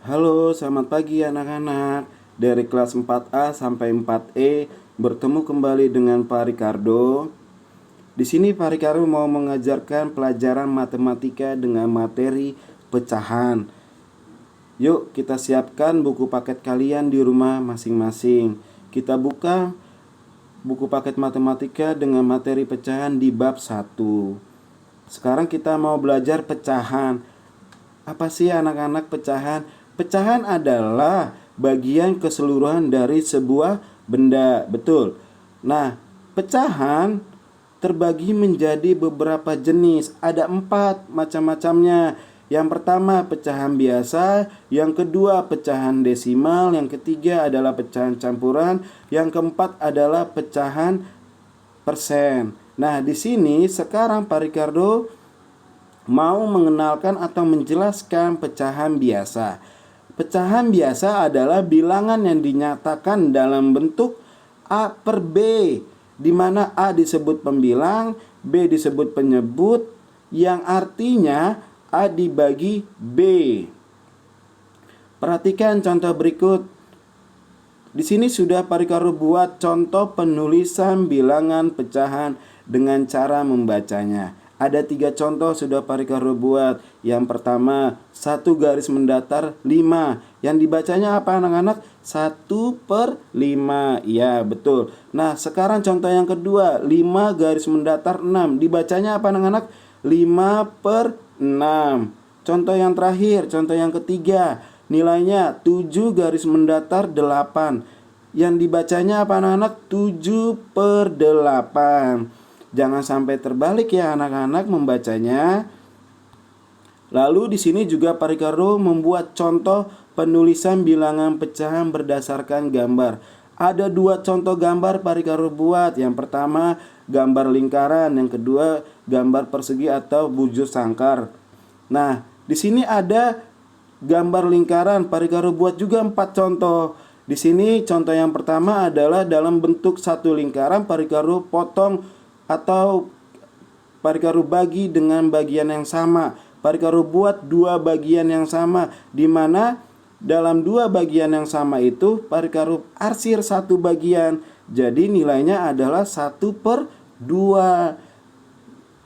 Halo, selamat pagi anak-anak. Dari kelas 4A sampai 4E bertemu kembali dengan Pak Ricardo. Di sini Pak Ricardo mau mengajarkan pelajaran matematika dengan materi pecahan. Yuk, kita siapkan buku paket kalian di rumah masing-masing. Kita buka buku paket matematika dengan materi pecahan di bab 1. Sekarang kita mau belajar pecahan. Apa sih anak-anak pecahan? Pecahan adalah bagian keseluruhan dari sebuah benda, betul. Nah, pecahan terbagi menjadi beberapa jenis. Ada 4 macam-macamnya. Yang pertama pecahan biasa, yang kedua pecahan desimal, yang ketiga adalah pecahan campuran, yang keempat adalah pecahan persen. Nah, di sini sekarang Pak Ricardo mau mengenalkan atau menjelaskan pecahan biasa. Pecahan biasa adalah bilangan yang dinyatakan dalam bentuk A per B, di mana A disebut pembilang, B disebut penyebut, yang artinya A dibagi B. Perhatikan contoh berikut. Di sini sudah Pak Ricardo buat contoh penulisan bilangan pecahan dengan cara membacanya. Ada 3 contoh sudah Pak Ricardo buat. Yang pertama, 1 garis mendatar 5. Yang dibacanya apa anak-anak? 1 per 5. Ya, betul. Nah, sekarang contoh yang kedua, 5 garis mendatar 6. Dibacanya apa anak-anak? 5 per 6. Contoh yang terakhir, contoh yang ketiga, nilainya 7 garis mendatar 8. Yang dibacanya apa anak-anak? 7 per 8. Jangan sampai terbalik ya anak-anak membacanya. Lalu di sini juga Pak Ricardo membuat contoh penulisan bilangan pecahan berdasarkan gambar. Ada 2 contoh gambar Pak Ricardo buat. Yang pertama gambar lingkaran, yang kedua gambar persegi atau bujur sangkar. Nah, di sini ada gambar lingkaran. Pak Ricardo buat juga 4 contoh. Di sini contoh yang pertama adalah dalam bentuk satu lingkaran. Pak Ricardo potong atau Pak Ricardo bagi dengan bagian yang sama. Pak Ricardo buat 2 bagian yang sama, di mana dalam 2 bagian yang sama itu Pak Ricardo arsir 1 bagian. Jadi nilainya adalah 1 per 2.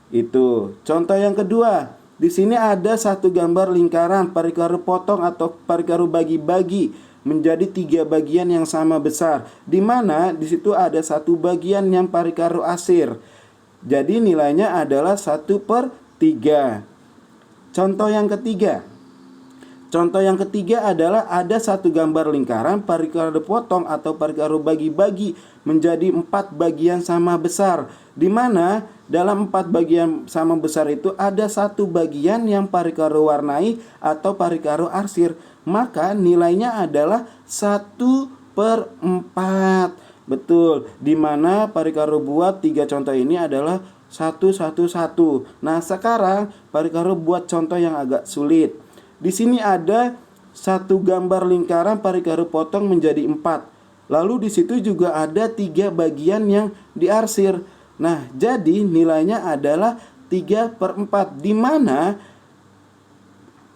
Itu contoh yang kedua. Di sini ada 1 gambar lingkaran. Pak Ricardo potong atau Pak Ricardo bagi-bagi menjadi 3 bagian yang sama besar, di mana di situ ada 1 bagian yang Pak Ricardo asir. Jadi nilainya adalah 1 per 3. Contoh yang ketiga. Contoh yang ketiga adalah ada 1 gambar lingkaran. Pak Ricardo potong atau Pak Ricardo bagi-bagi menjadi 4 bagian sama besar, di mana dalam 4 bagian sama besar itu ada 1 bagian yang Pak Ricardo warnai atau Pak Ricardo arsir. Maka nilainya adalah 1 per 4. Betul, di mana Pak Ricardo buat 3 contoh ini adalah 1, 1, 1. Nah, sekarang Pak Ricardo buat contoh yang agak sulit. Di sini ada 1 gambar lingkaran Pak Ricardo potong menjadi 4. Lalu di situ juga ada 3 bagian yang diarsir. Nah, jadi nilainya adalah 3 per 4, di mana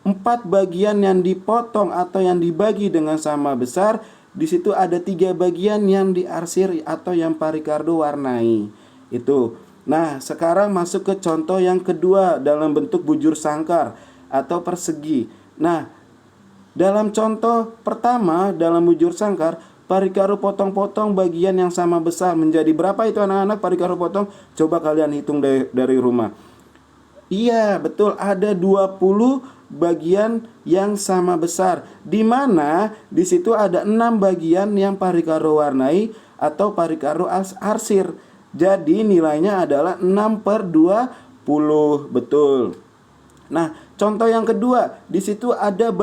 4 bagian yang dipotong atau yang dibagi dengan sama besar. Di situ ada 3 bagian yang diarsir atau yang Pak Ricardo warnai. Itu. Nah, sekarang masuk ke contoh yang kedua dalam bentuk bujur sangkar atau persegi. Nah, dalam contoh pertama dalam bujur sangkar, Pak Ricardo potong-potong bagian yang sama besar menjadi berapa itu anak-anak Pak Ricardo potong? Coba kalian hitung dari rumah. Iya, betul, ada 20 bagian yang sama besar, di mana di situ ada 6 bagian yang Pak Ricardo warnai atau Pak Ricardo arsir. Jadi nilainya adalah 6 per 20. Betul. Nah, contoh yang kedua, di situ ada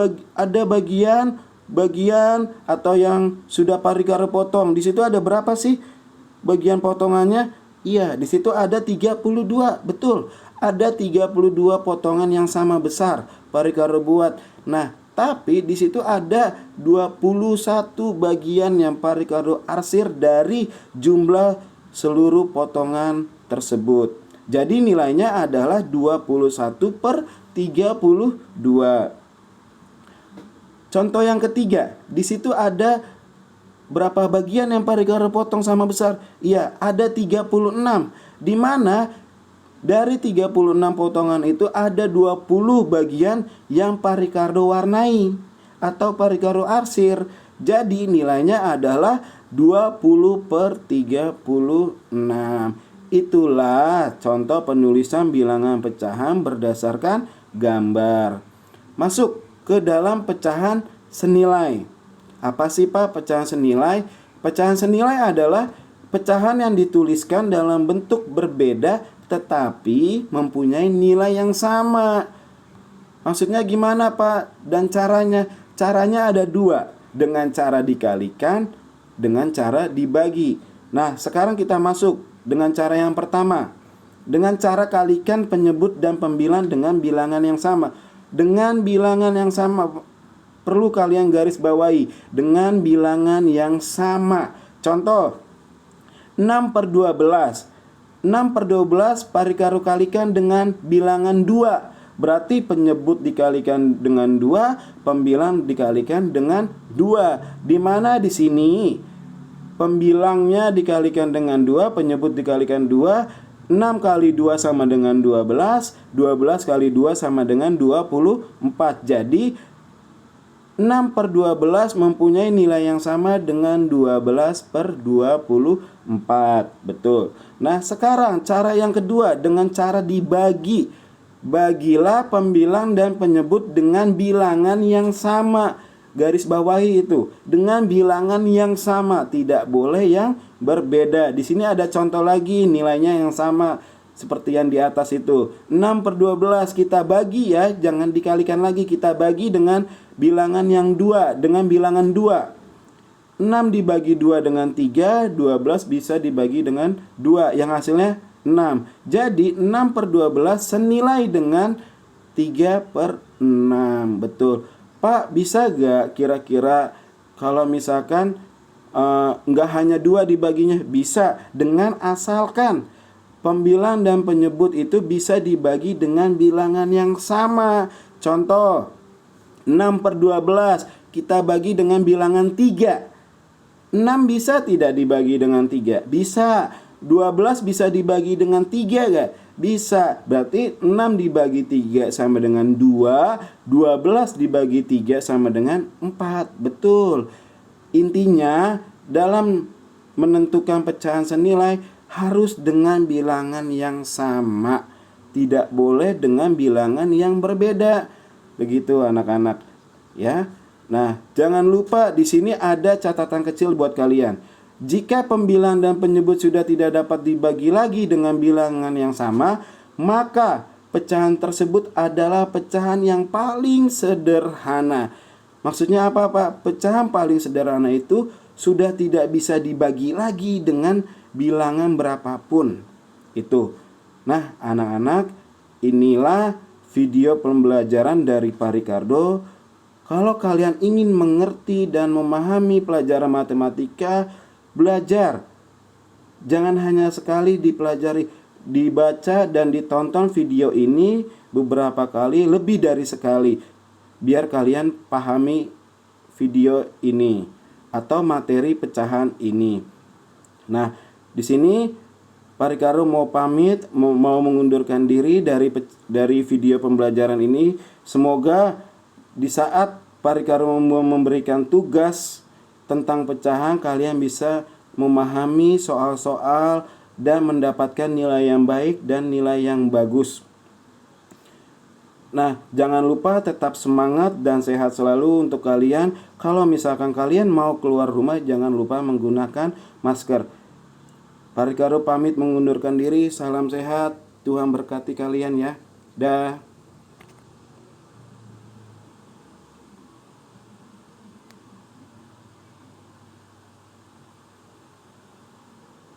bagian atau yang sudah Pak Ricardo potong. Di situ ada berapa sih bagian potongannya? Iya, di situ ada 32. Betul. Ada 32 potongan yang sama besar Pak Ricardo buat. Nah, tapi di situ ada 21 bagian yang Pak Ricardo arsir dari jumlah seluruh potongan tersebut. Jadi nilainya adalah 21 per 32. Contoh yang ketiga, di situ ada berapa bagian yang Pak Ricardo potong sama besar? Iya, ada 36. Di mana dari 36 potongan itu ada 20 bagian yang Pak Ricardo warnai atau Pak Ricardo arsir. Jadi nilainya adalah 20/36. Itulah contoh penulisan bilangan pecahan berdasarkan gambar. Masuk ke dalam pecahan senilai. Apa sih Pak pecahan senilai? Pecahan senilai adalah pecahan yang dituliskan dalam bentuk berbeda tetapi mempunyai nilai yang sama. Maksudnya gimana Pak? Dan caranya? Caranya ada dua. Dengan cara dikalikan, dengan cara dibagi. Nah, sekarang kita masuk dengan cara yang pertama. Dengan cara kalikan penyebut dan pembilang dengan bilangan yang sama. Dengan bilangan yang sama, perlu kalian garis bawahi. Dengan bilangan yang sama. Contoh, 6/12. 6/12 Pak Ricardo kalikan dengan bilangan 2. Berarti penyebut dikalikan dengan 2, pembilang dikalikan dengan 2. Di mana di sini pembilangnya dikalikan dengan 2, penyebut dikalikan 2. 6 kali 2 sama dengan 12. 12 kali 2 sama dengan 24. Jadi 6/12 mempunyai nilai yang sama dengan 12/24. Betul. Nah, sekarang cara yang kedua dengan cara dibagi. Bagilah pembilang dan penyebut dengan bilangan yang sama. Garis bawahi itu dengan bilangan yang sama, tidak boleh yang berbeda. Di sini ada contoh lagi nilainya yang sama seperti yang di atas itu. 6/12 kita bagi ya, jangan dikalikan lagi, kita bagi dengan bilangan yang 2, dengan bilangan 2. 6 dibagi 2 dengan 3, 12 bisa dibagi dengan 2, yang hasilnya 6. Jadi 6/12 senilai dengan 3/6. Betul. Pak, bisa gak kira-kira kalau misalkan nggak hanya 2 dibaginya? Bisa, dengan asalkan pembilang dan penyebut itu bisa dibagi dengan bilangan yang sama. Contoh, 6/12 kita bagi dengan bilangan 3. 6 bisa tidak dibagi dengan 3? Bisa. 12 bisa dibagi dengan 3 gak? Bisa. Berarti 6 dibagi 3 sama dengan 2. 12 dibagi 3 sama dengan 4. Betul. Intinya dalam menentukan pecahan senilai harus dengan bilangan yang sama. Tidak boleh dengan bilangan yang berbeda. Begitu anak-anak, ya. Nah, jangan lupa di sini ada catatan kecil buat kalian. Jika pembilang dan penyebut sudah tidak dapat dibagi lagi dengan bilangan yang sama, maka pecahan tersebut adalah pecahan yang paling sederhana. Maksudnya apa, Pak? Pecahan paling sederhana itu sudah tidak bisa dibagi lagi dengan bilangan berapapun. Itu. Nah, anak-anak, inilah video pembelajaran dari Pak Ricardo. Kalau kalian ingin mengerti dan memahami pelajaran matematika, belajar. Jangan hanya sekali dipelajari, dibaca dan ditonton video ini beberapa kali, lebih dari sekali. Biar kalian pahami video ini atau materi pecahan ini. Nah, di sini Pak Ricardo mau pamit, mau mengundurkan diri dari video pembelajaran ini. Semoga di saat Pak Ricardo memberikan tugas tentang pecahan, kalian bisa memahami soal-soal dan mendapatkan nilai yang baik dan nilai yang bagus. Nah, jangan lupa tetap semangat dan sehat selalu untuk kalian. Kalau misalkan kalian mau keluar rumah, jangan lupa menggunakan masker. Pak Ricardo pamit mengundurkan diri. Salam sehat. Tuhan berkati kalian ya. Dah.